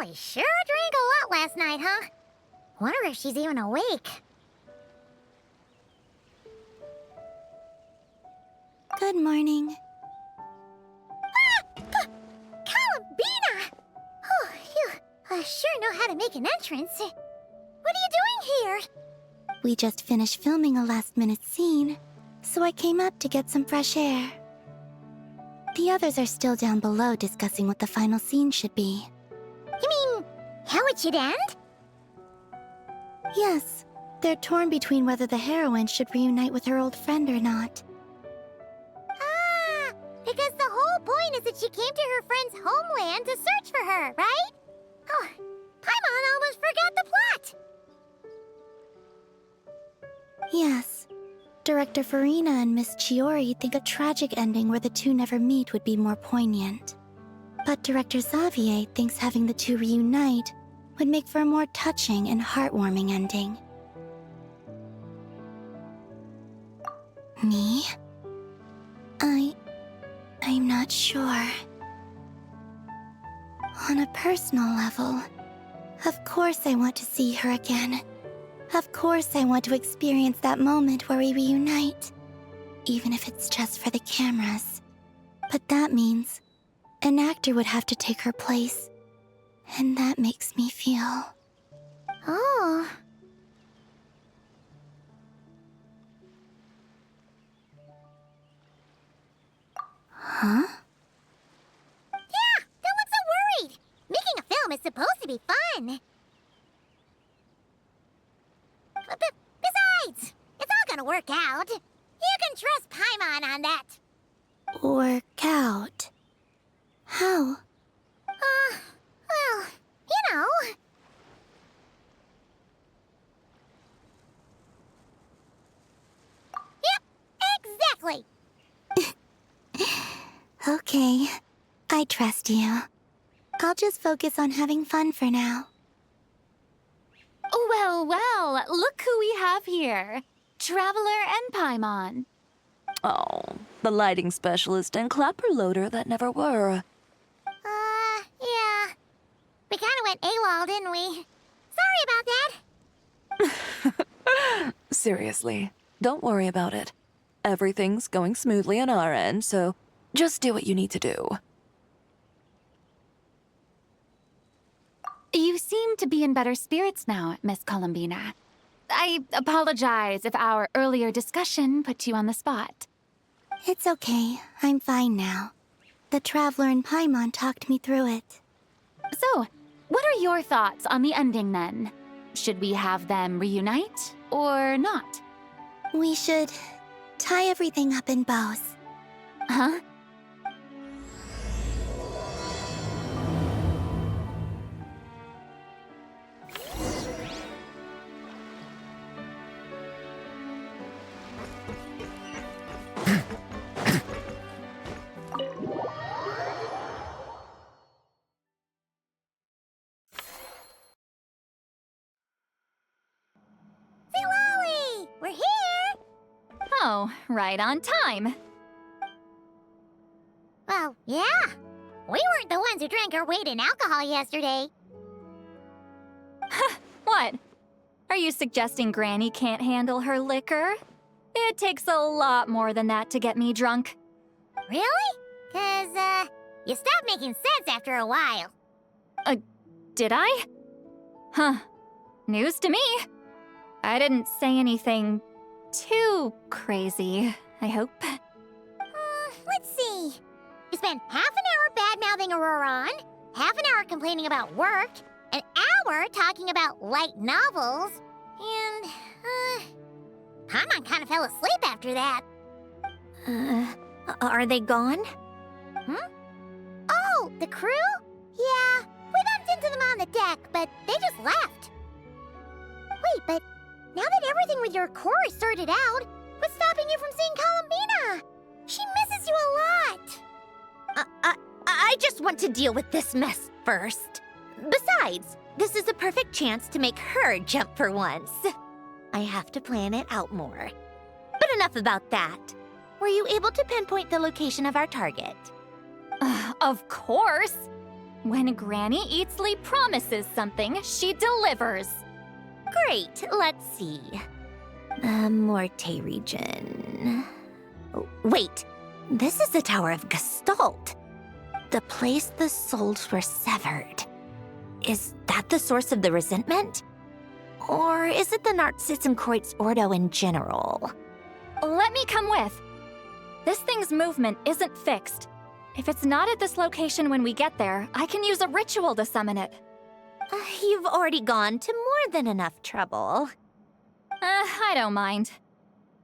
Molly sure drank a lot last night, huh? Wonder if she's even awake. Good morning. Columbina! Oh, you sure know how to make an entrance. What are you doing here? We just finished filming a last-minute scene, so I came up to get some fresh air. The others are still down below discussing what the final scene should be. You mean, how it should end? Yes, they're torn between whether the heroine should reunite with her old friend or not. Ah, because the whole point is that she came to her friend's homeland to search for her, right? Oh, Paimon almost forgot the plot! Yes. Director Farina and Miss Chiori think a tragic ending where the two never meet would be more poignant. But Director Xavier thinks having the two reunite would make for a more touching and heartwarming ending. Me? I'm not sure. On a personal level, of course I want to see her again. Of course I want to experience that moment where we reunite, even if it's just for the cameras. But that means an actor would have to take her place, and that makes me feel... Oh. Huh? Yeah, don't look so worried. Making a film is supposed to be fun. But besides, it's all gonna work out. You can trust Paimon on that. Work out? How? Well, you know. Yep, exactly. Okay, I trust you. I'll just focus on having fun for now. Well, look who we have here. Traveler and Paimon. Oh, the lighting specialist and clapper loader that never were. Yeah. We kinda went AWOL, didn't we? Sorry about that. Seriously, don't worry about it. Everything's going smoothly on our end, so just do what you need to do. You seem to be in better spirits now, Miss Columbina. I apologize if our earlier discussion put you on the spot. It's okay, I'm fine now. The Traveler and Paimon talked me through it. So, what are your thoughts on the ending then? Should we have them reunite or not? We should tie everything up in bows. Huh? We're here! Oh, right on time. Well, yeah. We weren't the ones who drank our weight in alcohol yesterday. What? Are you suggesting Granny can't handle her liquor? It takes a lot more than that to get me drunk. Really? 'Cause, you stopped making sense after a while. Did I? Huh. News to me. I didn't say anything too crazy, I hope. Let's see. You spent half an hour bad-mouthing Auroron, half an hour complaining about work, an hour talking about light novels, and, Paimon kind of fell asleep after that. Are they gone? Oh, the crew? Yeah, we bumped into them on the deck, but they just left. Wait, but now that everything with your core is sorted out, what's stopping you from seeing Columbina? She misses you a lot. I just want to deal with this mess first. Besides, this is a perfect chance to make her jump for once. I have to plan it out more. But enough about that. Were you able to pinpoint the location of our target? Of course. When Granny Eatsley promises something, she delivers. Great, let's see. The Morte region. Oh, wait, this is the Tower of Gestalt. The place the souls were severed. Is that the source of the resentment? Or is it the Narcissenkreuz Ordo in general? Let me come with. This thing's movement isn't fixed. If it's not at this location when we get there, I can use a ritual to summon it. You've already gone to more than enough trouble. I don't mind.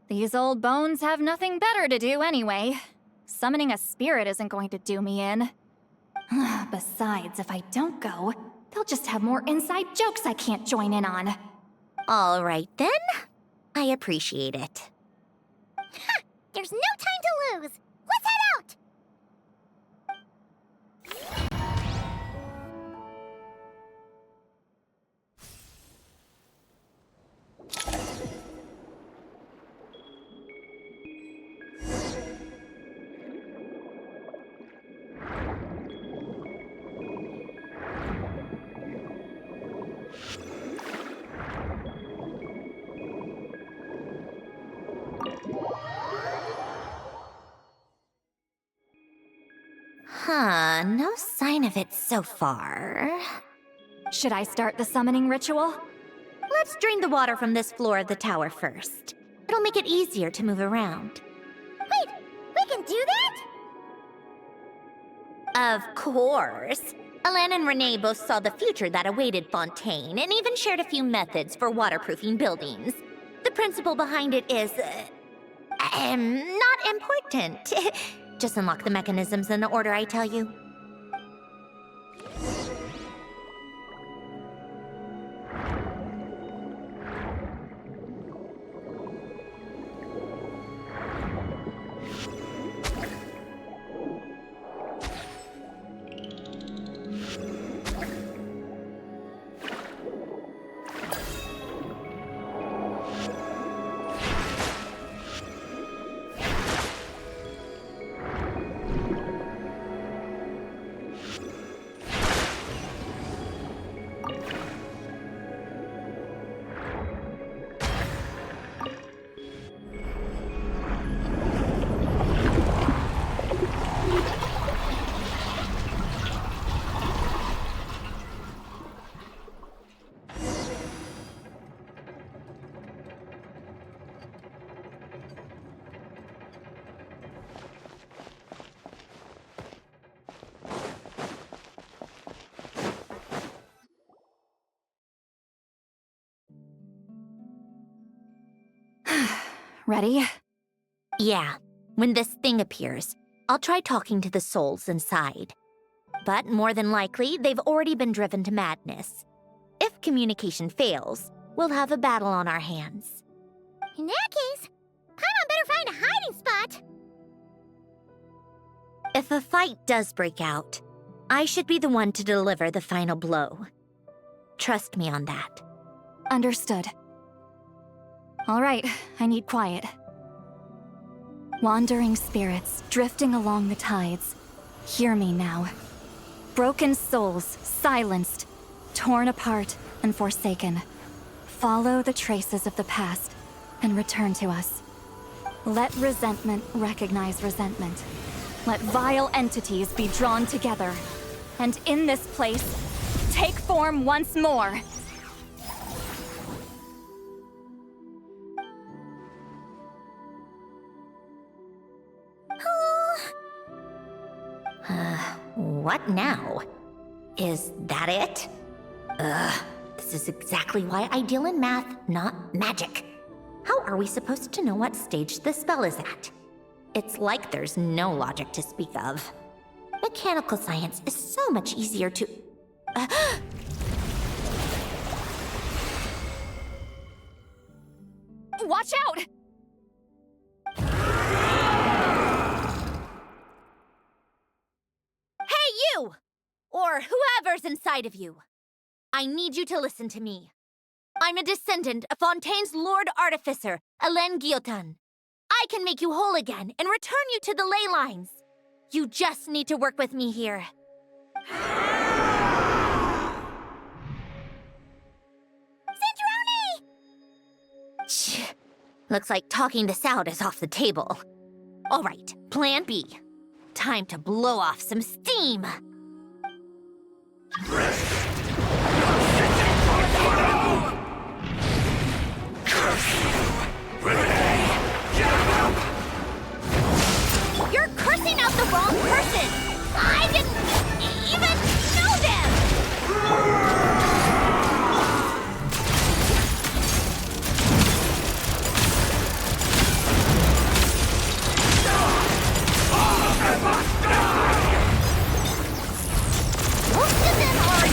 These old bones have nothing better to do anyway. Summoning a spirit isn't going to do me in. Besides, if I don't go, they'll just have more inside jokes I can't join in on. All right then. I appreciate it. There's no time to lose. Let's head out! No sign of it so far. Should I start the summoning ritual? Let's drain the water from this floor of the tower first. It'll make it easier to move around. Wait, we can do that? Of course. Alan and Renee both saw the future that awaited Fontaine and even shared a few methods for waterproofing buildings. The principle behind it is, not important. Just unlock the mechanisms in the order I tell you. Ready? Yeah, when this thing appears, I'll try talking to the souls inside. But more than likely, they've already been driven to madness. If communication fails, we'll have a battle on our hands. In that case, Paimon better find a hiding spot. If a fight does break out, I should be the one to deliver the final blow. Trust me on that. Understood. All right, I need quiet. Wandering spirits, drifting along the tides. Hear me now. Broken souls, silenced, torn apart and forsaken. Follow the traces of the past and return to us. Let resentment recognize resentment. Let vile entities be drawn together. And in this place, take form once more. What now? Is that it? This is exactly why I deal in math, not magic. How are we supposed to know what stage the spell is at? It's like there's no logic to speak of. Mechanical science is so much easier to... Watch out! You! Or whoever's inside of you. I need you to listen to me. I'm a descendant of Fontaine's Lord Artificer, Alain Guillotin. I can make you whole again and return you to the ley lines. You just need to work with me here. Looks like talking this out is off the table. All right, plan B. Time to blow off some steam. You're cursing out the wrong person! I didn't even know them! Most of them are...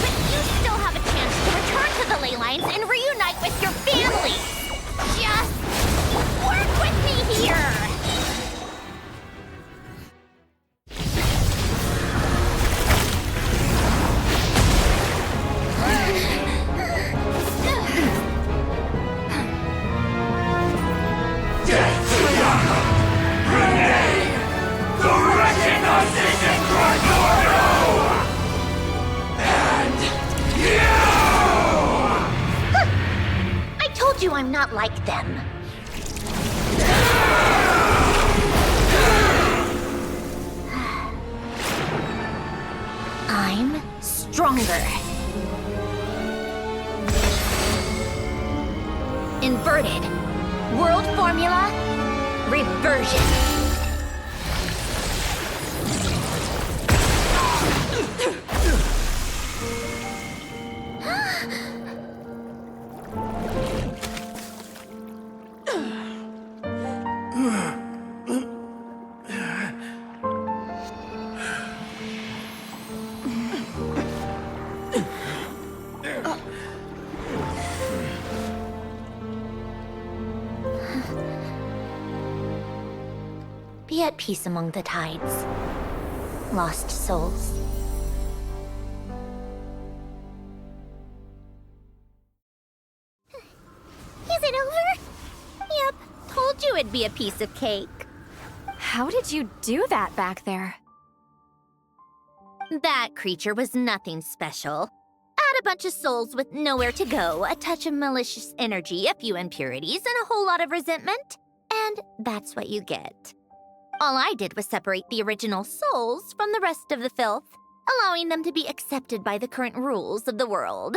But you still have a chance to return to the ley lines and reunite with your family! Just work with me here! I told you I'm not like them. I'm stronger. Inverted. World formula. Reversion. Be at peace among the tides, lost souls. Is it over? Yep, told you it'd be a piece of cake. How did you do that back there? That creature was nothing special. Add a bunch of souls with nowhere to go, a touch of malicious energy, a few impurities, and a whole lot of resentment. And that's what you get. All I did was separate the original souls from the rest of the filth, allowing them to be accepted by the current rules of the world.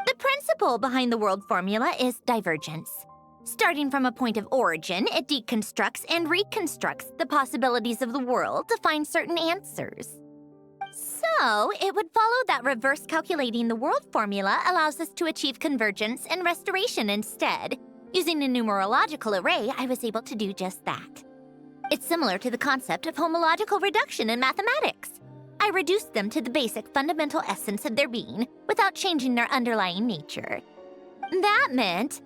The principle behind the world formula is divergence. Starting from a point of origin, it deconstructs and reconstructs the possibilities of the world to find certain answers. So, it would follow that reverse calculating the world formula allows us to achieve convergence and restoration instead. Using a numerological array, I was able to do just that. It's similar to the concept of homological reduction in mathematics. I reduced them to the basic fundamental essence of their being without changing their underlying nature. That meant...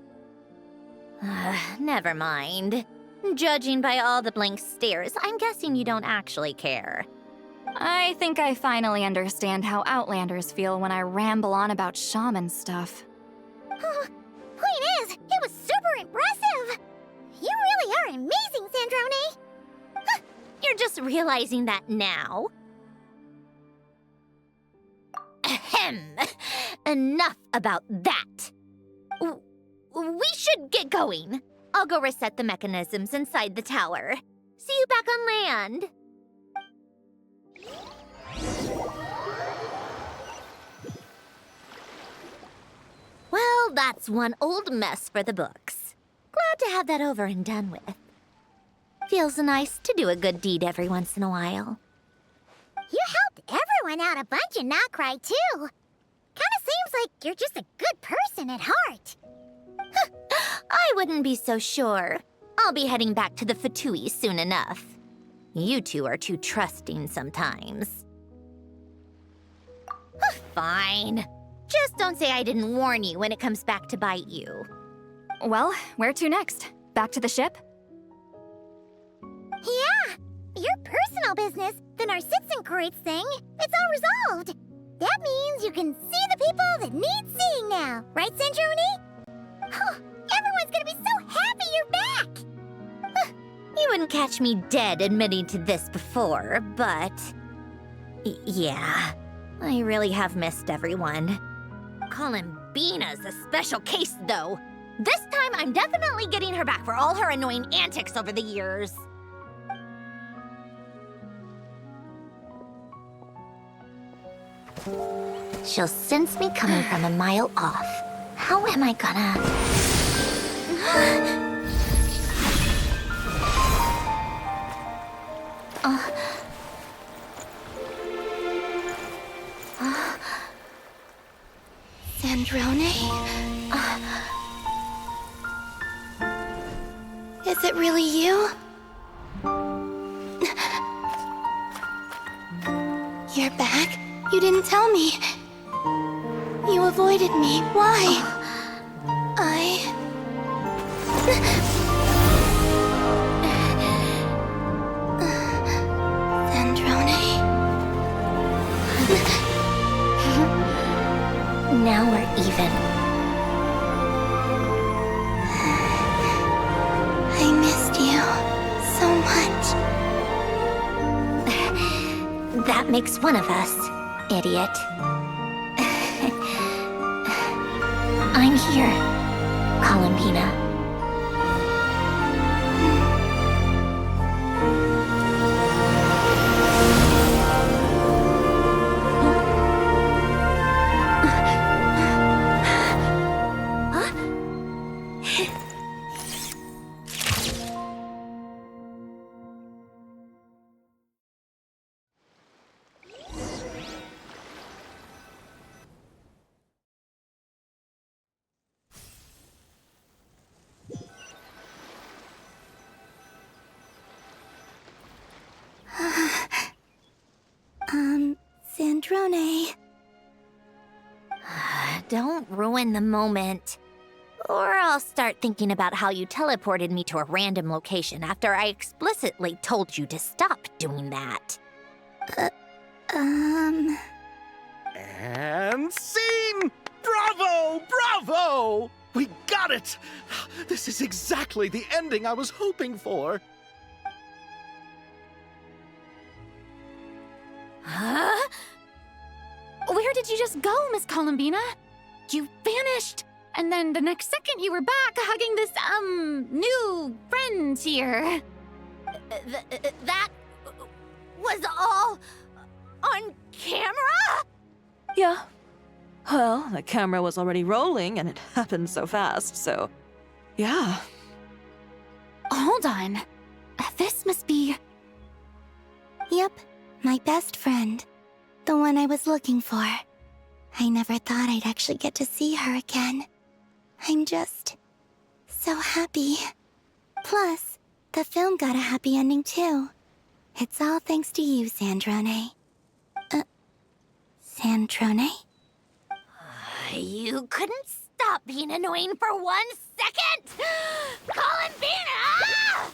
never mind. Judging by all the blank stares, I'm guessing you don't actually care. I think I finally understand how Outlanders feel when I ramble on about shaman stuff. Point is, it was super impressive! You really are amazing, Sandrone! You're just realizing that now. Ahem. Enough about that. We should get going. I'll go reset the mechanisms inside the tower. See you back on land. Well, that's one old mess for the books. Glad to have that over and done with. Feels nice to do a good deed every once in a while. You helped everyone out a bunch and not cry, too. Kinda seems like you're just a good person at heart. I wouldn't be so sure. I'll be heading back to the Fatui soon enough. You two are too trusting sometimes. Fine. Just don't say I didn't warn you when it comes back to bite you. Well, where to next? Back to the ship? Yeah, your personal business, the Narcitsan thing, it's all resolved. That means you can see the people that need seeing now, right, Sandrone? Oh, everyone's gonna be so happy you're back! You wouldn't catch me dead admitting to this before, but... yeah, I really have missed everyone. Columbina's a special case, though. This time, I'm definitely getting her back for all her annoying antics over the years. She'll sense me coming from a mile off. How am I gonna... Sandrone? Is it really you? You're back? You didn't tell me. You avoided me. Why? Sandrone? Now we're even. I missed you so much. That makes one of us, idiot. I'm here, Columbina. Sandrone. Don't ruin the moment. Or I'll start thinking about how you teleported me to a random location after I explicitly told you to stop doing that. And scene! Bravo! Bravo! We got it! This is exactly the ending I was hoping for. Huh? Where did you just go, Miss Columbina? You vanished, and then the next second you were back hugging this, new friend here. That was all on camera? Yeah. Well, the camera was already rolling and it happened so fast, so... yeah. Hold on. This must be... Yep, my best friend. The one I was looking for. I never thought I'd actually get to see her again. I'm just... so happy. Plus, the film got a happy ending too. It's all thanks to you, Sandrone. Sandrone? You couldn't stop being annoying for 1 second? Columbina!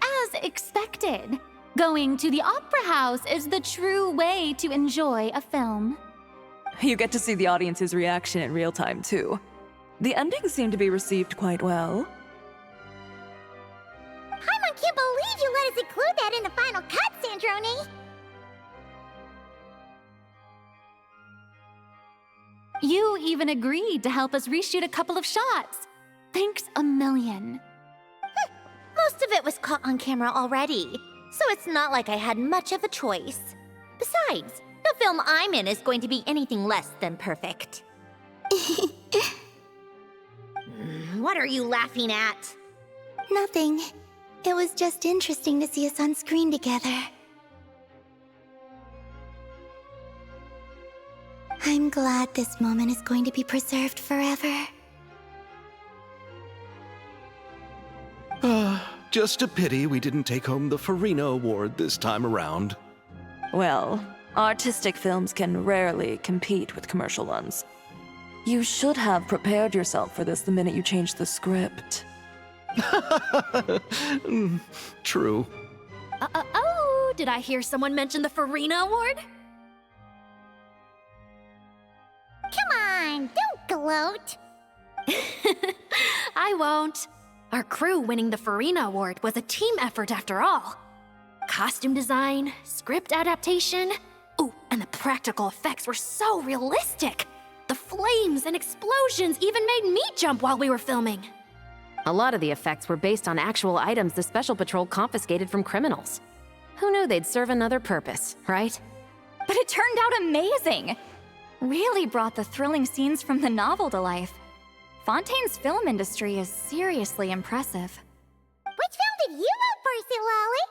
As expected, going to the opera house is the true way to enjoy a film. You get to see the audience's reaction in real time, too. The ending seemed to be received quite well. I can't believe you let us include that in the final cut, Sandrone! You even agreed to help us reshoot a couple of shots. Thanks a million. Most of it was caught on camera already, so it's not like I had much of a choice. Besides, The film I'm in is going to be anything less than perfect. What are you laughing at? Nothing. It was just interesting to see us on screen together. I'm glad this moment is going to be preserved forever. Just a pity we didn't take home the Farina Award this time around. Well, artistic films can rarely compete with commercial ones. You should have prepared yourself for this the minute you changed the script. True. Oh, did I hear someone mention the Farina Award? Come on, don't gloat. I won't. Our crew winning the Farina Award was a team effort after all. Costume design, script adaptation. Ooh, and the practical effects were so realistic. The flames and explosions even made me jump while we were filming. A lot of the effects were based on actual items the Special Patrol confiscated from criminals. Who knew they'd serve another purpose, right? But it turned out amazing! Really brought the thrilling scenes from the novel to life. Fontaine's film industry is seriously impressive. Which film did you vote for, Silali?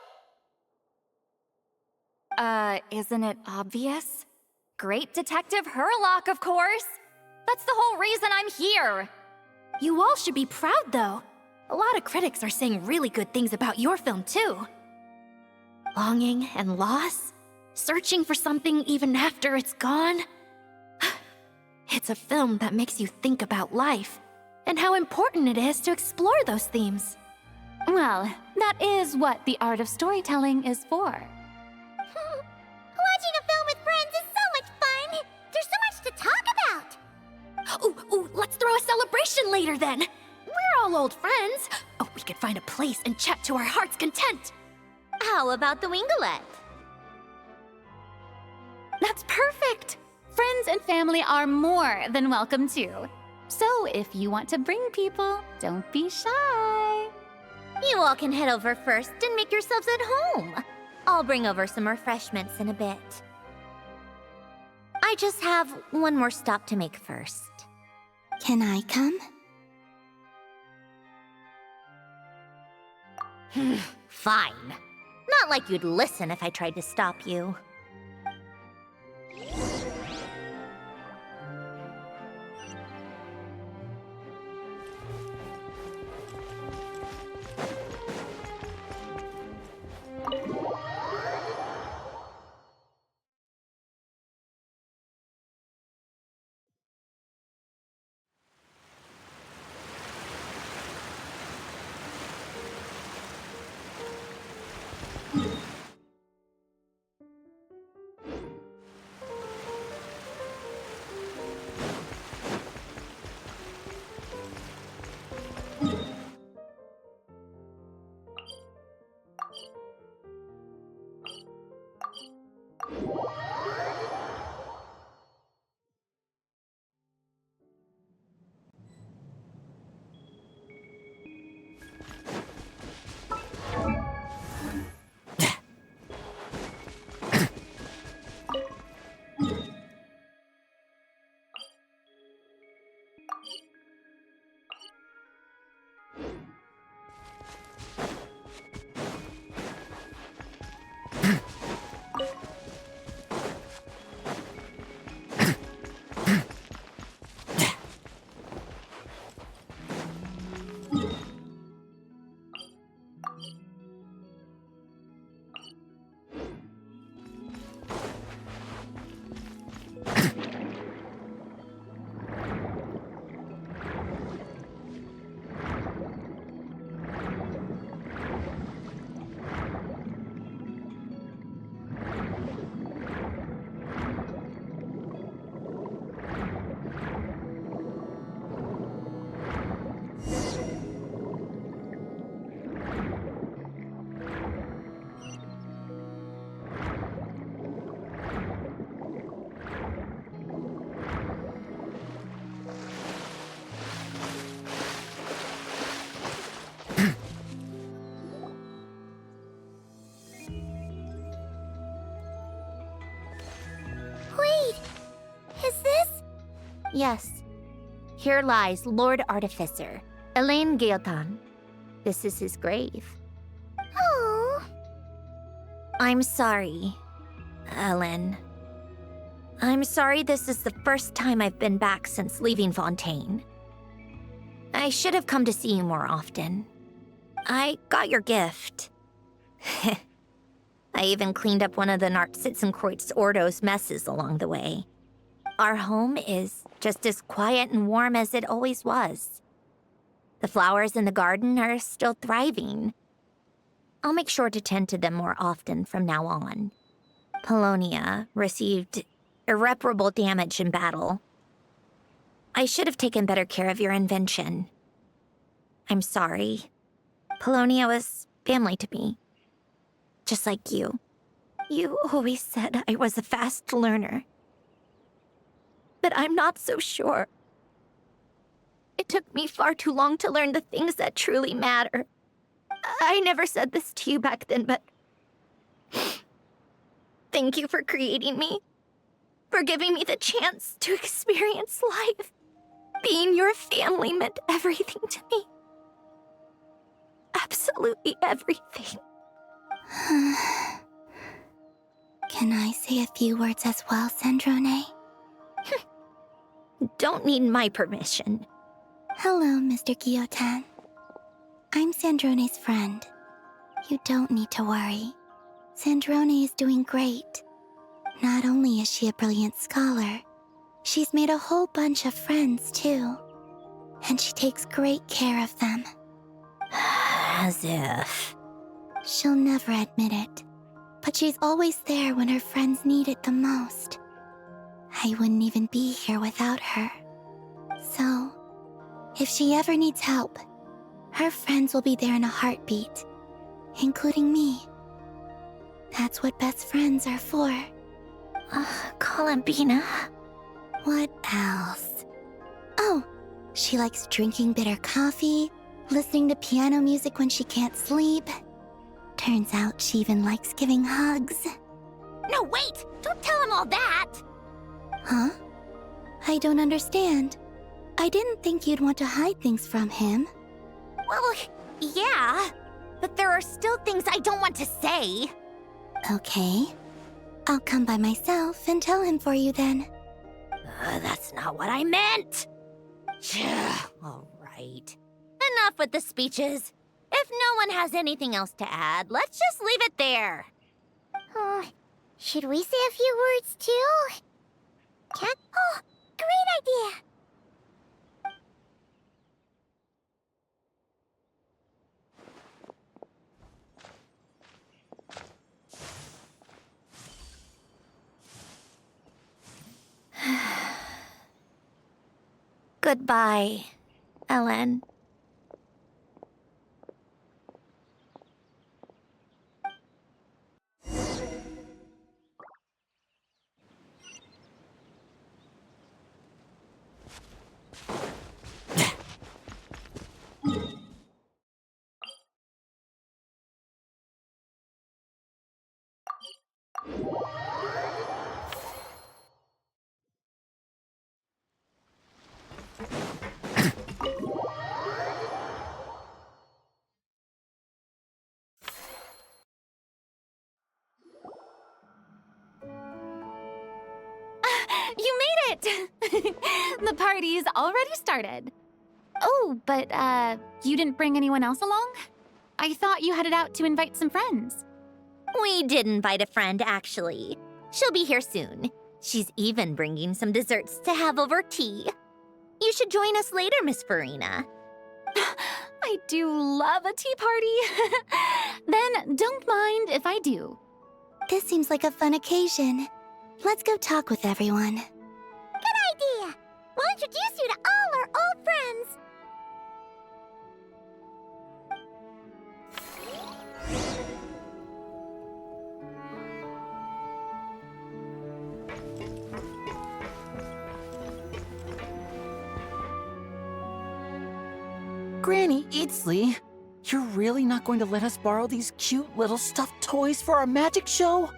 Isn't it obvious? Great Detective Herlock, of course! That's the whole reason I'm here! You all should be proud, though. A lot of critics are saying really good things about your film, too. Longing and loss, searching for something even after it's gone. It's a film that makes you think about life and how important it is to explore those themes. Well, that is what the art of storytelling is for. Watching a film with friends is so much fun! There's so much to talk about! Ooh, let's throw a celebration later then. We're all old friends. Oh, we could find a place and chat to our heart's content. How about the Wingalette? That's perfect! Friends and family are more than welcome too. So if you want to bring people, don't be shy. You all can head over first and make yourselves at home. I'll bring over some refreshments in a bit. I just have one more stop to make first. Can I come? Fine. Not like you'd listen if I tried to stop you. Yes. Here lies Lord Artificer, Elaine Gaeltan. This is his grave. Oh. I'm sorry, Ellen. I'm sorry this is the first time I've been back since leaving Fontaine. I should have come to see you more often. I got your gift. I even cleaned up one of the Nartsitzenkreuz Ordo's messes along the way. Our home is just as quiet and warm as it always was. The flowers in the garden are still thriving. I'll make sure to tend to them more often from now on. Polonia received irreparable damage in battle. I should have taken better care of your invention. I'm sorry. Polonia was family to me. Just like you. You always said I was a fast learner. But I'm not so sure. It took me far too long to learn the things that truly matter. I never said this to you back then, but thank you for creating me. For giving me the chance to experience life. Being your family meant everything to me. Absolutely everything. Can I say a few words as well, Sandrone? Don't need my permission. Hello, Mr. Guillotin. I'm Sandrone's friend. You don't need to worry. Sandrone is doing great. Not only is she a brilliant scholar, she's made a whole bunch of friends, too. And she takes great care of them. As if... She'll never admit it, but she's always there when her friends need it the most. I wouldn't even be here without her. So, if she ever needs help, her friends will be there in a heartbeat, including me. That's what best friends are for. Columbina. What else? Oh, she likes drinking bitter coffee, listening to piano music when she can't sleep. Turns out she even likes giving hugs. No, wait! Don't tell him all that! Huh? I don't understand. I didn't think you'd want to hide things from him. Well, yeah, but there are still things I don't want to say. Okay. I'll come by myself and tell him for you then. That's not what I meant! All right. Enough with the speeches. If no one has anything else to add, let's just leave it there. Should we say a few words too? Oh, great idea! Goodbye, Ellen. You made it! The party's already started. Oh, but, you didn't bring anyone else along? I thought you headed out to invite some friends. We did invite a friend, actually. She'll be here soon. She's even bringing some desserts to have over tea. You should join us later, Miss Farina. I do love a tea party. Then don't mind if I do. This seems like a fun occasion. Let's go talk with everyone. Good idea! We'll introduce you to all our old friends. Granny Eatsley, you're really not going to let us borrow these cute little stuffed toys for our magic show?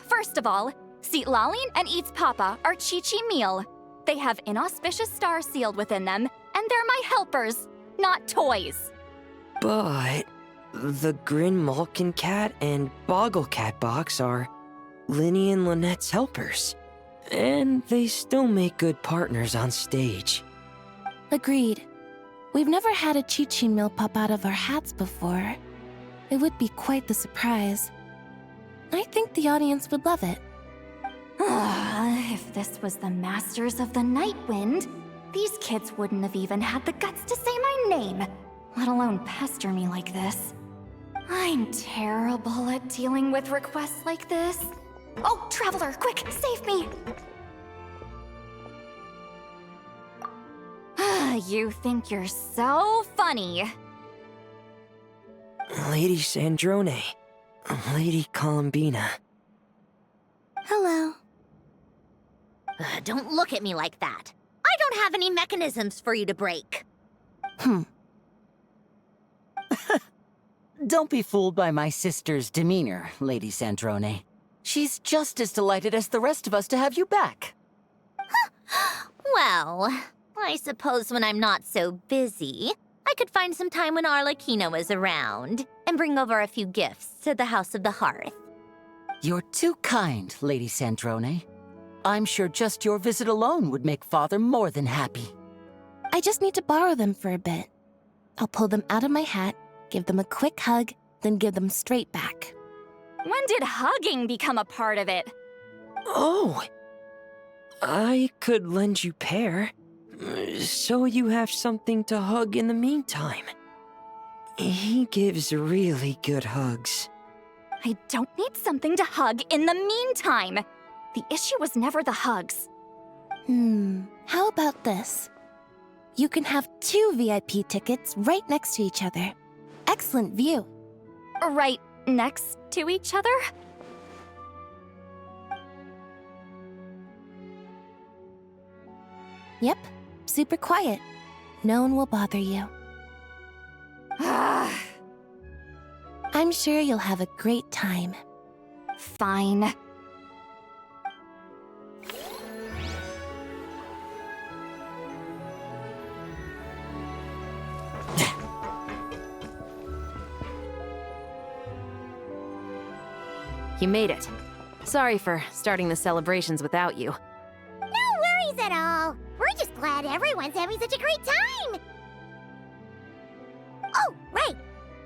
First of all, Seat Lalin and Eats Papa are Chi-Chi meal. They have inauspicious stars sealed within them, and they're my helpers, not toys. But the Grin Malkin Cat and Boggle Cat box are Linny and Lynette's helpers. And they still make good partners on stage. Agreed. We've never had a Chi-Chi meal pop out of our hats before. It would be quite the surprise. I think the audience would love it. If this was the Masters of the Night Wind, these kids wouldn't have even had the guts to say my name, let alone pester me like this. I'm terrible at dealing with requests like this. Oh, Traveler, quick, save me! You think you're so funny. Lady Sandrone, Lady Columbina. Hello. Don't look at me like that. I don't have any mechanisms for you to break. Don't be fooled by my sister's demeanor, Lady Sandrone. She's just as delighted as the rest of us to have you back. Well, I suppose when I'm not so busy, I could find some time when Arlecchino is around and bring over a few gifts to the House of the Hearth. You're too kind, Lady Sandrone. I'm sure just your visit alone would make Father more than happy. I just need to borrow them for a bit. I'll pull them out of my hat, give them a quick hug, then give them straight back. When did hugging become a part of it? Oh! I could lend you Pear, so you have something to hug in the meantime. He gives really good hugs. I don't need something to hug in the meantime. The issue was never the hugs. How about this? You can have 2 VIP tickets right next to each other. Excellent view. Right next to each other? Yep, super quiet. No one will bother you. I'm sure you'll have a great time. Fine. You made it. Sorry for starting the celebrations without you. No worries at all. We're just glad everyone's having such a great time. Oh, right.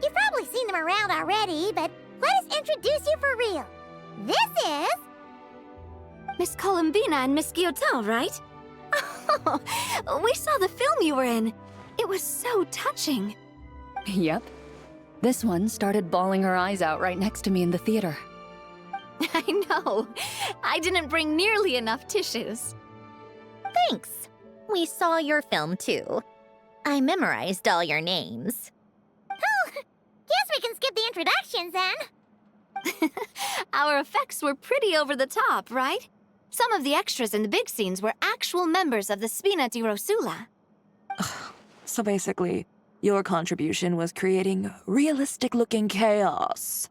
You've probably seen them around already, but let us introduce you for real. This is... Miss Columbina and Miss Guillotin, right? We saw the film you were in. It was so touching. Yep. This one started bawling her eyes out right next to me in the theater. I know. I didn't bring nearly enough tissues. Thanks. We saw your film too. I memorized all your names. Oh, guess we can skip the introductions then. Our effects were pretty over the top, right? Some of the extras in the big scenes were actual members of the Spina di Rosula. So basically, your contribution was creating realistic-looking chaos.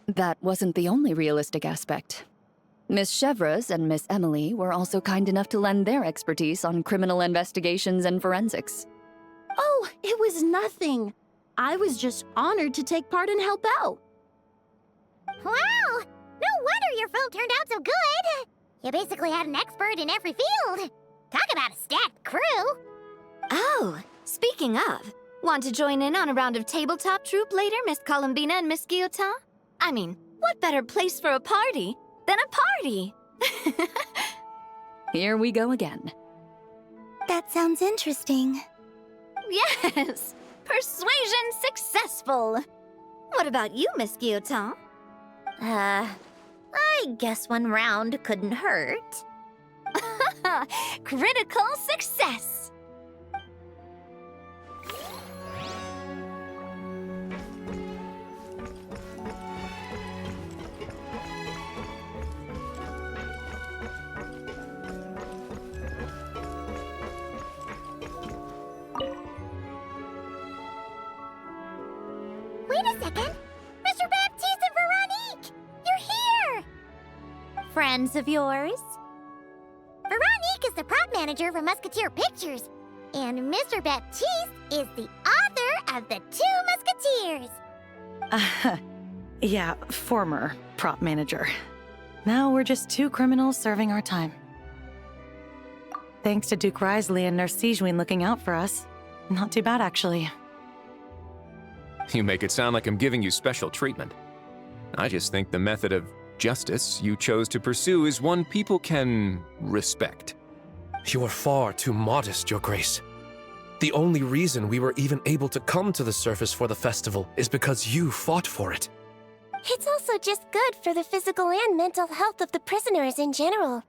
That wasn't the only realistic aspect. Miss Chevres and Miss Emily were also kind enough to lend their expertise on criminal investigations and forensics. Oh, it was nothing. I was just honored to take part and help out. Wow! No wonder your film turned out so good. You basically had an expert in every field. Talk about a stacked crew. Oh, speaking of, want to join in on a round of tabletop troupe later, Miss Columbina and Miss Guillotin? I mean, what better place for a party than a party? Here we go again. That sounds interesting. Yes! Persuasion successful! What about you, Miss Guillotin? I guess one round couldn't hurt. Critical success! Wait a second. Mr. Baptiste and Veronique! You're here! Friends of yours? manager for Musketeer Pictures. And Mr. Baptiste is the author of The Two Musketeers. Yeah, former prop manager. Now we're just two criminals serving our time. Thanks to Duke Risley and Nurse Sejuin looking out for us. Not too bad, actually. You make it sound like I'm giving you special treatment. I just think the method of justice you chose to pursue is one people can respect. You are far too modest, Your Grace. The only reason we were even able to come to the surface for the festival is because you fought for it. It's also just good for the physical and mental health of the prisoners in general.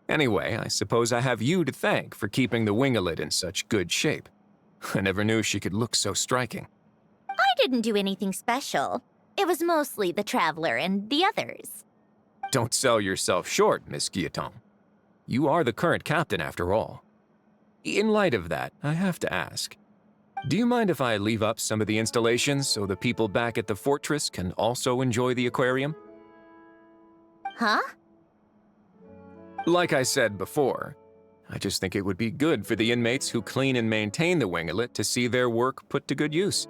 Anyway, I suppose I have you to thank for keeping the winglet in such good shape. I never knew she could look so striking. I didn't do anything special. It was mostly the Traveler and the others. Don't sell yourself short, Miss Guillotin. You are the current captain, after all. In light of that, I have to ask, do you mind if I leave up some of the installations so the people back at the fortress can also enjoy the aquarium? Huh? Like I said before, I just think it would be good for the inmates who clean and maintain the winglet to see their work put to good use.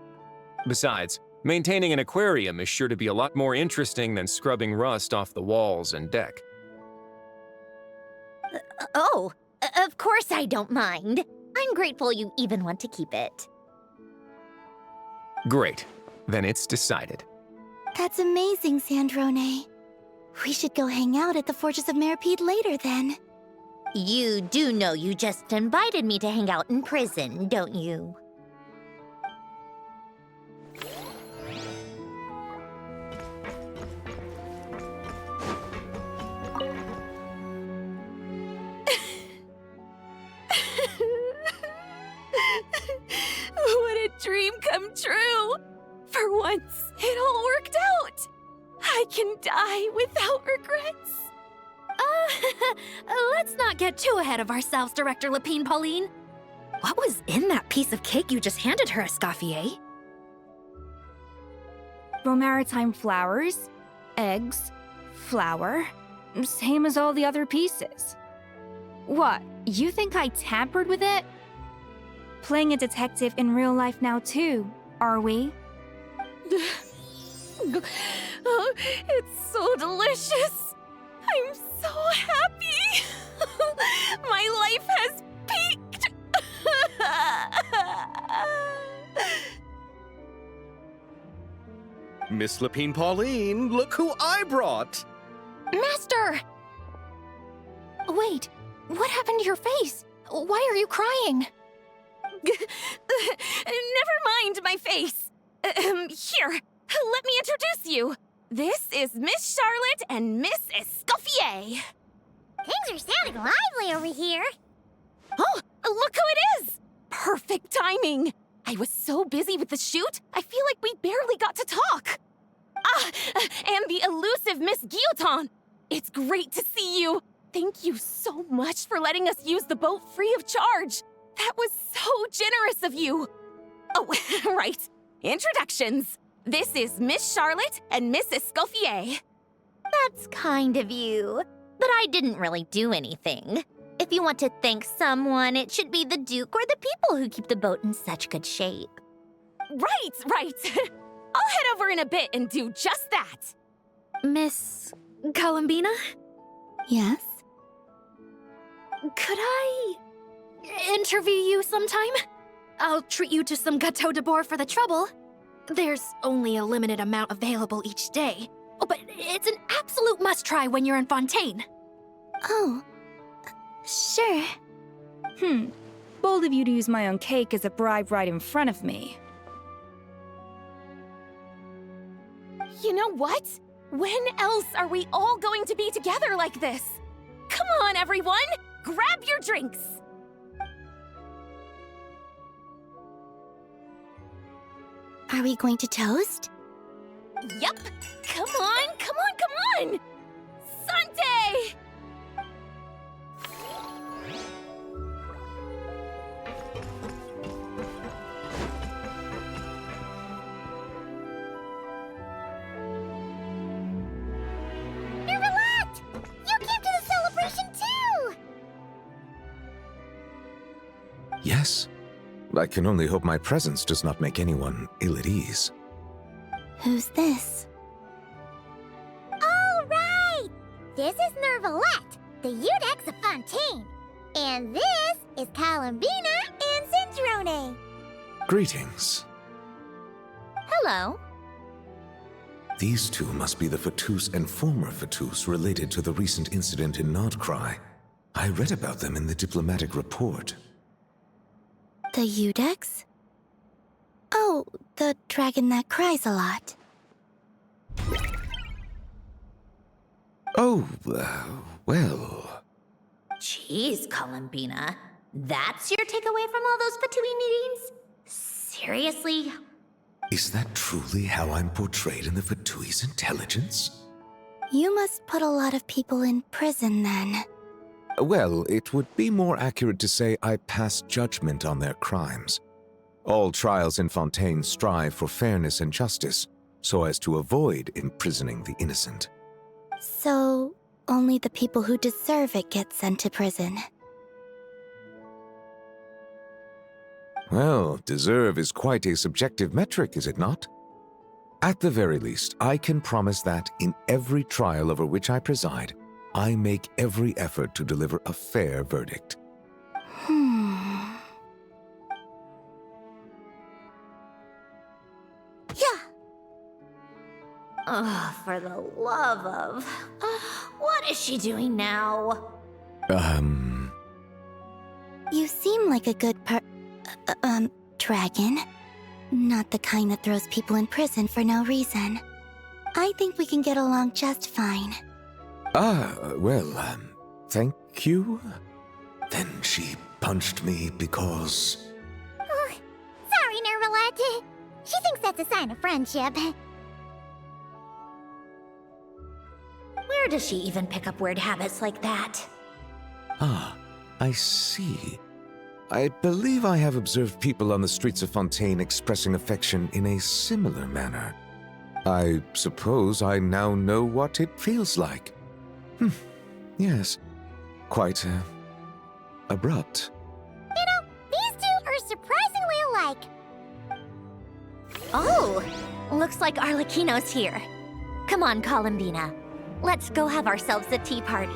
Besides, maintaining an aquarium is sure to be a lot more interesting than scrubbing rust off the walls and deck. Of course I don't mind. I'm grateful you even want to keep it. Great. Then it's decided. That's amazing, Sandrone. We should go hang out at the Fortress of Meripede later, then. You do know you just invited me to hang out in prison, don't you? What a dream come true! For once, it all worked out! I can die without regrets. Let's not get too ahead of ourselves, Director Lapine Pauline. What was in that piece of cake you just handed her, Escoffier? Romaritime flowers, eggs, flour, same as all the other pieces. What, you think I tampered with it? Playing a detective in real life now too, are we? Oh, it's so delicious. I'm so happy. My life has peaked. Miss Lapine Pauline, look who I brought! Master! Wait, what happened to your face? Why are you crying? Never mind my face. Here, let me introduce you. This is Miss Charlotte and Miss Escoffier. Things are sounding lively over here. Oh, look who it is! Perfect timing. I was so busy with the shoot, I feel like we barely got to talk. And the elusive Miss Guillotin. It's great to see you. Thank you so much for letting us use the boat free of charge. That was so generous of you. Oh, right. Introductions. This is Miss Charlotte and Miss Escoffier. That's kind of you. But I didn't really do anything. If you want to thank someone, it should be the Duke or the people who keep the boat in such good shape. Right. I'll head over in a bit and do just that. Miss Columbina? Yes? Could I interview you sometime? I'll treat you to some gâteau de bord for the trouble. There's only a limited amount available each day. Oh, but it's an absolute must-try when you're in Fontaine. Oh, sure. Bold of you to use my own cake as a bribe right in front of me. You know what? When else are we all going to be together like this? Come on, everyone! Grab your drinks! Are we going to toast? Yup! Come on! Sante! Relax! You came to the celebration Yes. I can only hope my presence does not make anyone ill at ease. Who's this? All right! This is Nervalette, the Udex of Fontaine. And this is Columbina and Cendrone. Greetings. Hello. These two must be the Fatus and former Fatus related to the recent incident in Nodcry. I read about them in the diplomatic report. The Udex? Oh, the dragon that cries a lot. Oh, well... Jeez, Columbina. That's your takeaway from all those Fatui meetings? Seriously? Is that truly how I'm portrayed in the Fatui's intelligence? You must put a lot of people in prison then. Well, it would be more accurate to say I pass judgment on their crimes. All trials in Fontaine strive for fairness and justice, so as to avoid imprisoning the innocent. So, only the people who deserve it get sent to prison. Well, deserve is quite a subjective metric, is it not? At the very least, I can promise that in every trial over which I preside, I make every effort to deliver a fair verdict. Yeah. Oh, for the love of... what is she doing now? You seem like a good dragon. Not the kind that throws people in prison for no reason. I think we can get along just fine. Well, thank you. Then she punched me because... Oh, sorry, Nervalette. She thinks that's a sign of friendship. Where does she even pick up weird habits like that? Ah, I see. I believe I have observed people on the streets of Fontaine expressing affection in a similar manner. I suppose I now know what it feels like. Yes. Quite, abrupt. You know, these two are surprisingly alike. Oh, looks like Arlecchino's here. Come on, Columbina. Let's go have ourselves a tea party.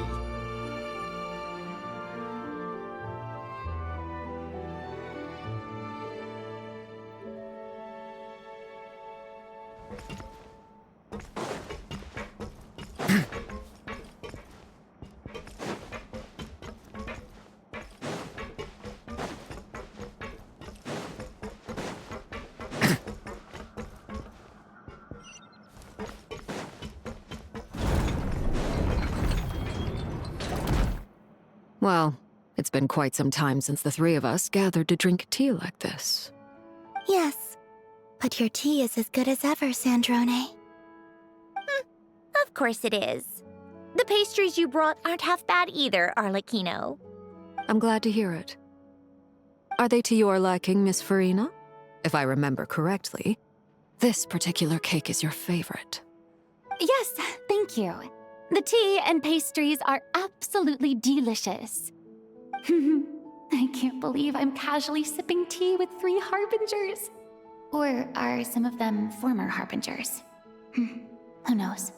Well, it's been quite some time since the three of us gathered to drink tea like this. Yes, but your tea is as good as ever, Cendrone. Of course it is. The pastries you brought aren't half bad either, Arlecchino. I'm glad to hear it. Are they to your liking, Miss Farina? If I remember correctly, this particular cake is your favorite. Yes, thank you. The tea and pastries are absolutely delicious. I can't believe I'm casually sipping tea with 3 harbingers. Or are some of them former harbingers? Who knows?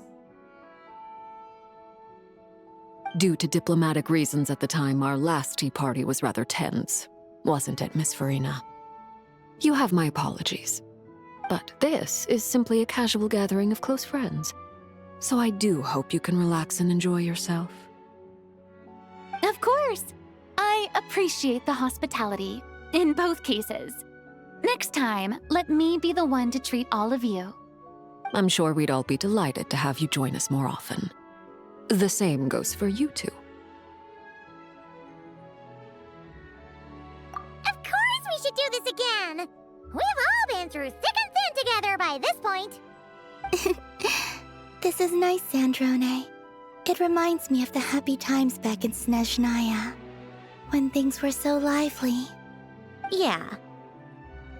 Due to diplomatic reasons at the time, our last tea party was rather tense, wasn't it, Miss Farina? You have my apologies. But this is simply a casual gathering of close friends. So I do hope you can relax and enjoy yourself. Of course! I appreciate the hospitality, in both cases. Next time, let me be the one to treat all of you. I'm sure we'd all be delighted to have you join us more often. The same goes for you two. Of course we should do this again! We've all been through thick and thin together by this point. This is nice, Cendrone. It reminds me of the happy times back in Snezhnaya, when things were so lively. Yeah.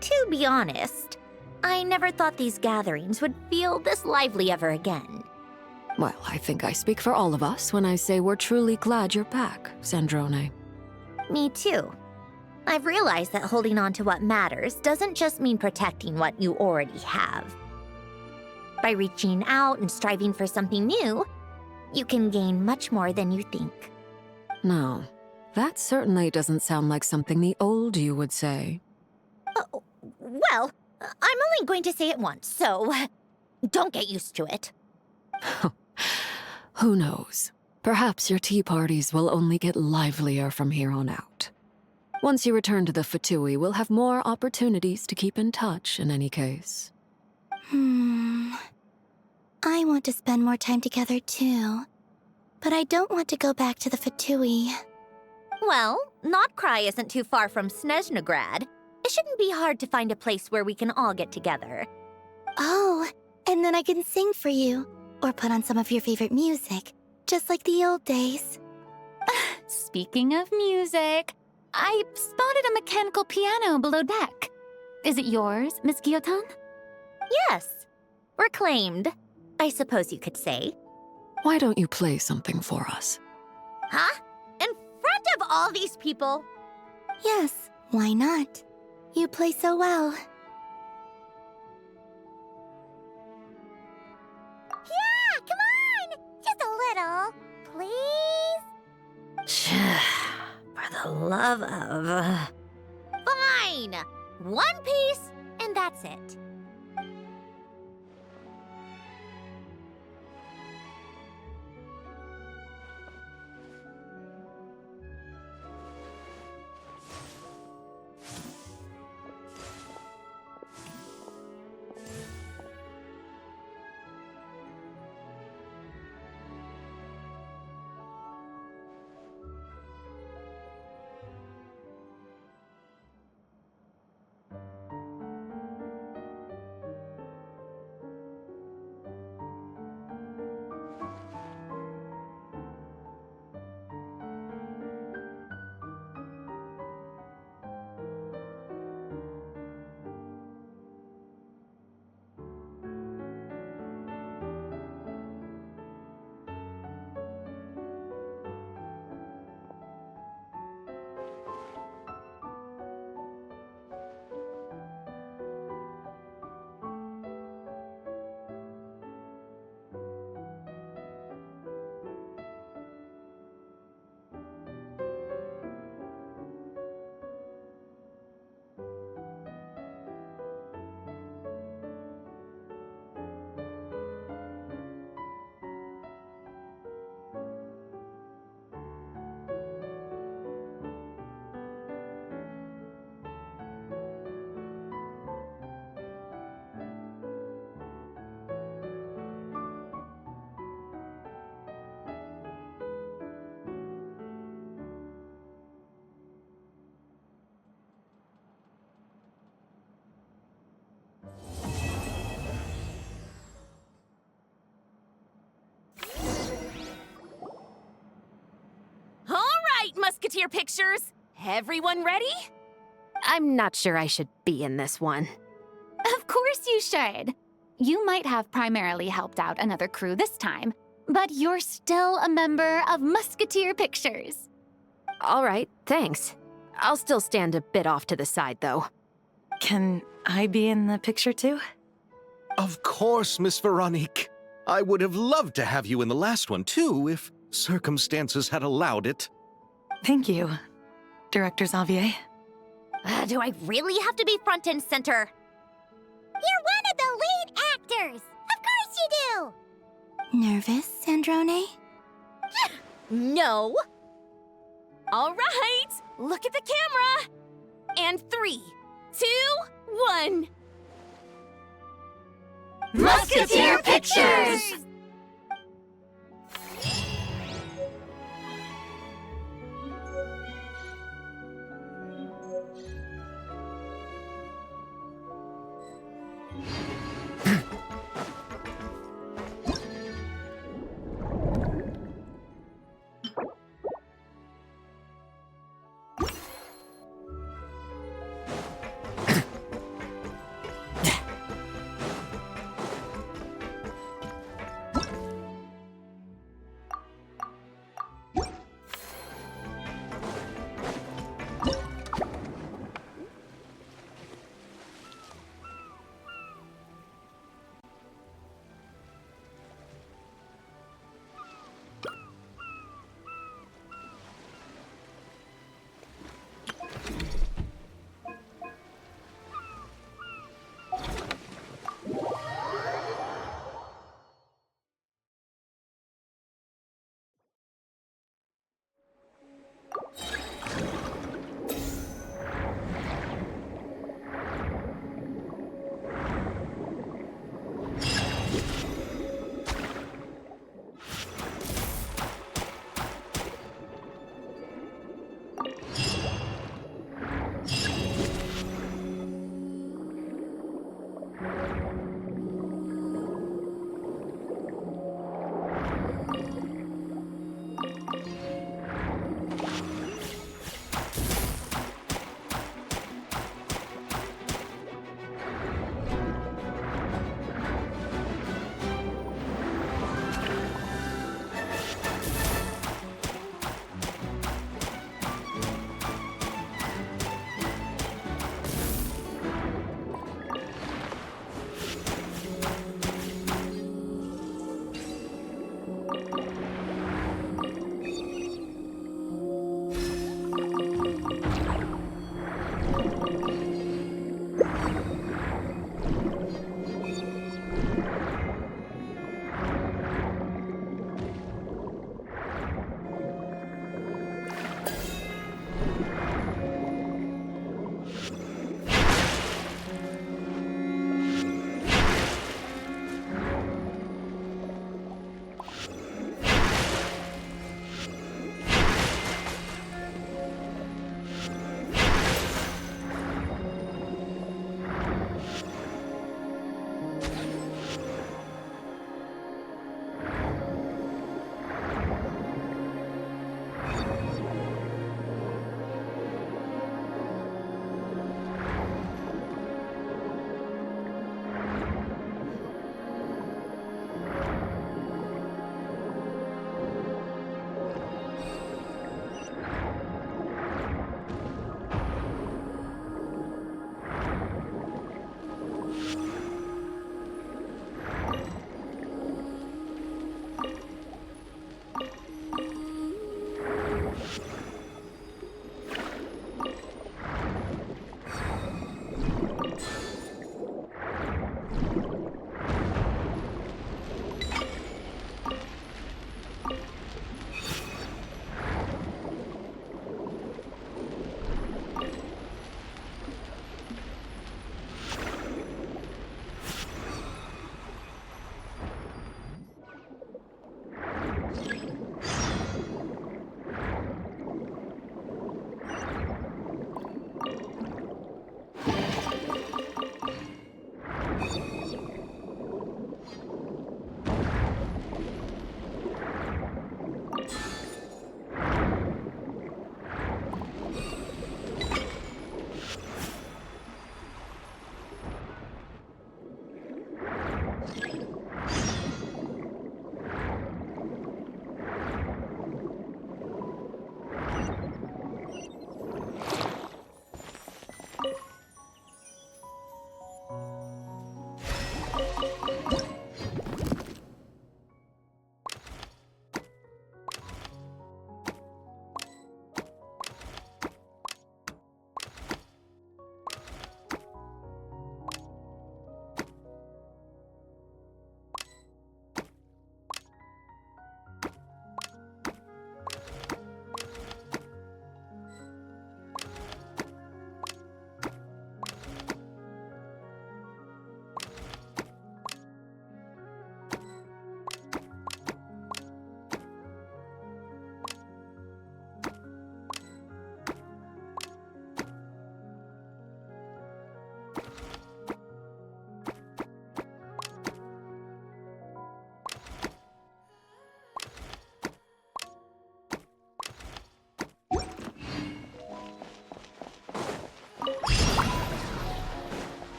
To be honest, I never thought these gatherings would feel this lively ever again. Well, I think I speak for all of us when I say we're truly glad you're back, Cendrone. Me too. I've realized that holding on to what matters doesn't just mean protecting what you already have. By reaching out and striving for something new, you can gain much more than you think. No, that certainly doesn't sound like something the old you would say. Well, I'm only going to say it once, so don't get used to it. Who knows? Perhaps your tea parties will only get livelier from here on out. Once you return to the Fatui, we'll have more opportunities to keep in touch in any case. I want to spend more time together too. But I don't want to go back to the Fatui. Well, Notcry isn't too far from Snezhnograd. It shouldn't be hard to find a place where we can all get together. Oh, and then I can sing for you. Or put on some of your favorite music. Just like the old days. Speaking of music, I spotted a mechanical piano below deck. Is it yours, Miss Guillotin? Yes. Reclaimed, I suppose you could say. Why don't you play something for us? Huh? In front of all these people? Yes, why not? You play so well. Yeah, come on! Just a little, please? For the love of... Fine! One piece, and that's it. Musketeer pictures. Everyone ready? I'm not sure I should be in this one. Of course you should. You might have primarily helped out another crew this time, but you're still a member of Musketeer Pictures. All right, thanks. I'll still stand a bit off to the side, though. Can I be in the picture too? Of course, Miss Veronique. I would have loved to have you in the last one too, if circumstances had allowed it. Thank you, Director Xavier. Do I really have to be front and center? You're one of the lead actors! Of course you do! Nervous, Sandrone? No. All right, look at the camera. And 3, 2, 1. Musketeer Pictures!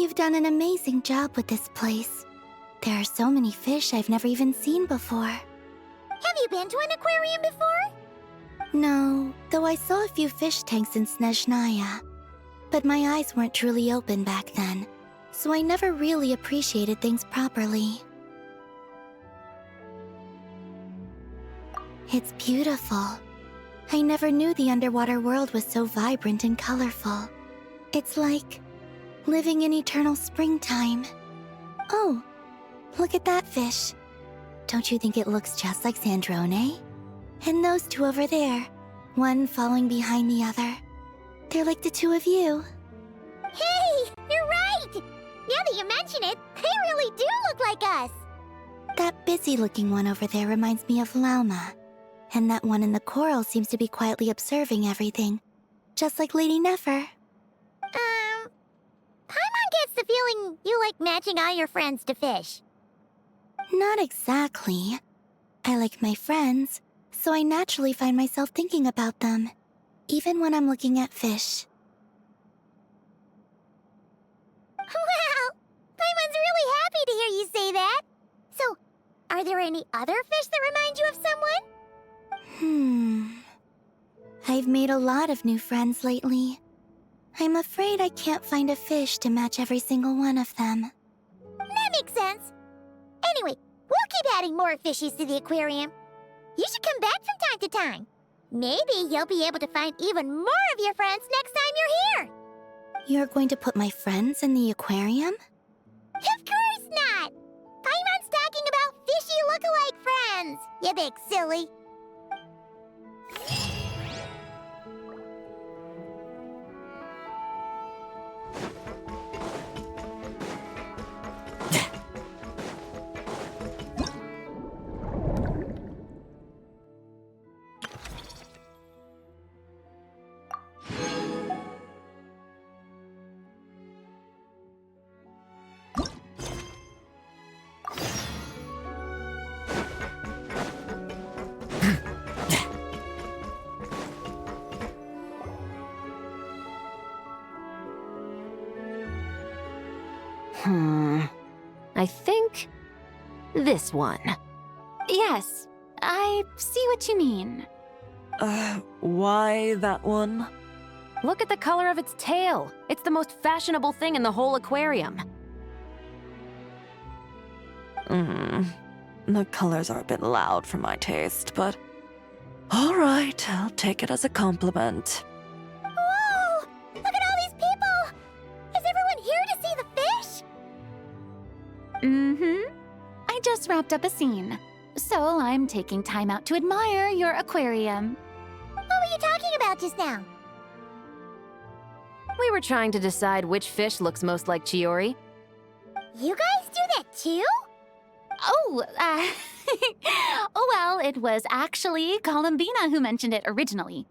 You've done an amazing job with this place. There are so many fish I've never even seen before. Have you been to an aquarium before? No, though I saw a few fish tanks in Snezhnaya. But my eyes weren't truly open back then, so I never really appreciated things properly. It's beautiful. I never knew the underwater world was so vibrant and colorful. It's like living in eternal springtime. Oh, look at that fish. Don't you think it looks just like Sandrone? And those two over there, one following behind the other. They're like the two of you. Hey, you're right! Now that you mention it, they really do look like us. That busy-looking one over there reminds me of Lauma. And that one in the coral seems to be quietly observing everything, just like Lady Nefer. Paimon gets the feeling you like matching all your friends to fish. Not exactly. I like my friends, so I naturally find myself thinking about them, even when I'm looking at fish. Wow! Paimon's really happy to hear you say that. So, are there any other fish that remind you of someone? I've made a lot of new friends lately. I'm afraid I can't find a fish to match every single one of them. That makes sense. Anyway, we'll keep adding more fishies to the aquarium. You should come back from time to time. Maybe you'll be able to find even more of your friends next time you're here. You're going to put my friends in the aquarium? Of course not! Paimon's talking about fishy look-alike friends, you big silly. I think this one. Yes, I see what you mean. Why that one? Look at the color of its tail. It's the most fashionable thing in the whole aquarium. The colors are a bit loud for my taste, but all right, I'll take it as a compliment. Whoa! Look at all these people! Is everyone here to see the fish? I just wrapped up a scene, so I'm taking time out to admire your aquarium. What were you talking about just now? We were trying to decide which fish looks most like Chiori. You guys do that too? Oh, oh well, it was actually Columbina who mentioned it originally.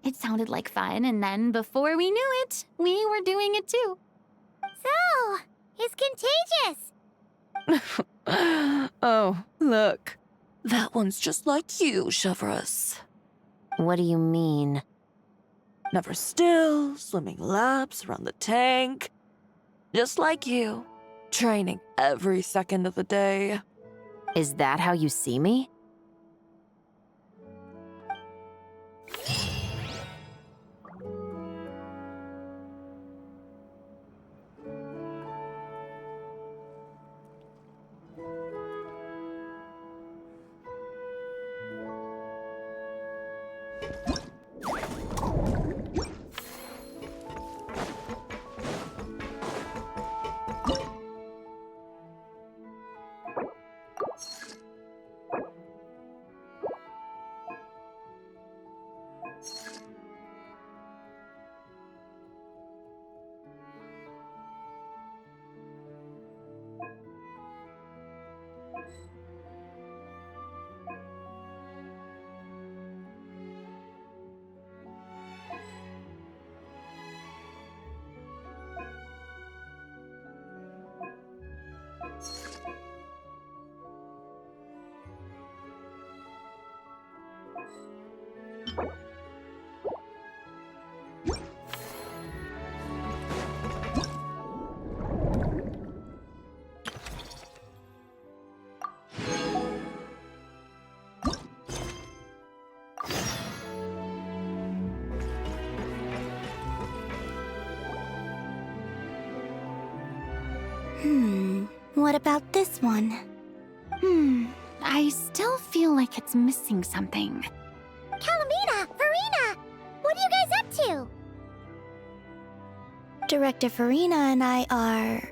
It sounded like fun, and then before we knew it, we were doing it too. So, it's contagious. Oh, look. That one's just like you, Chevreuse. What do you mean? Never still, swimming laps around the tank. Just like you. Training every second of the day. Is that how you see me? What about this one? I still feel like it's missing something. Columbina! Farina! What are you guys up to? Director Farina and I are...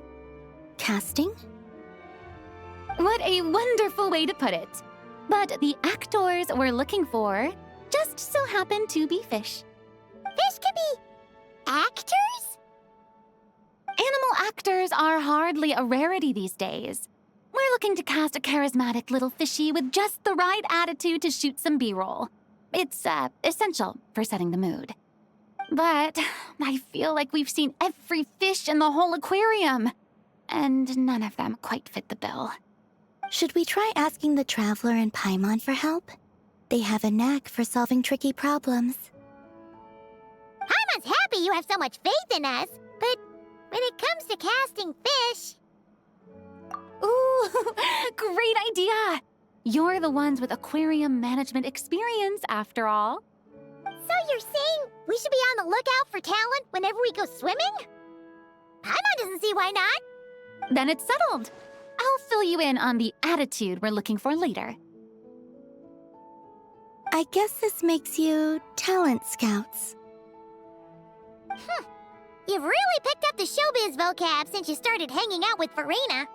casting? What a wonderful way to put it. But the actors we're looking for just so happen to be fish. Fish could be... actors? Animal actors are hardly a rarity these days. We're looking to cast a charismatic little fishy with just the right attitude to shoot some B-roll. It's, essential for setting the mood. But I feel like we've seen every fish in the whole aquarium, and none of them quite fit the bill. Should we try asking the Traveler and Paimon for help? They have a knack for solving tricky problems. Paimon's happy you have so much faith in us, but when it comes to casting fish... Ooh, great idea! You're the ones with aquarium management experience, after all. So you're saying we should be on the lookout for talent whenever we go swimming? Paimon doesn't see why not. Then it's settled. I'll fill you in on the attitude we're looking for later. I guess this makes you talent scouts. You've really picked up the showbiz vocab since you started hanging out with Farina.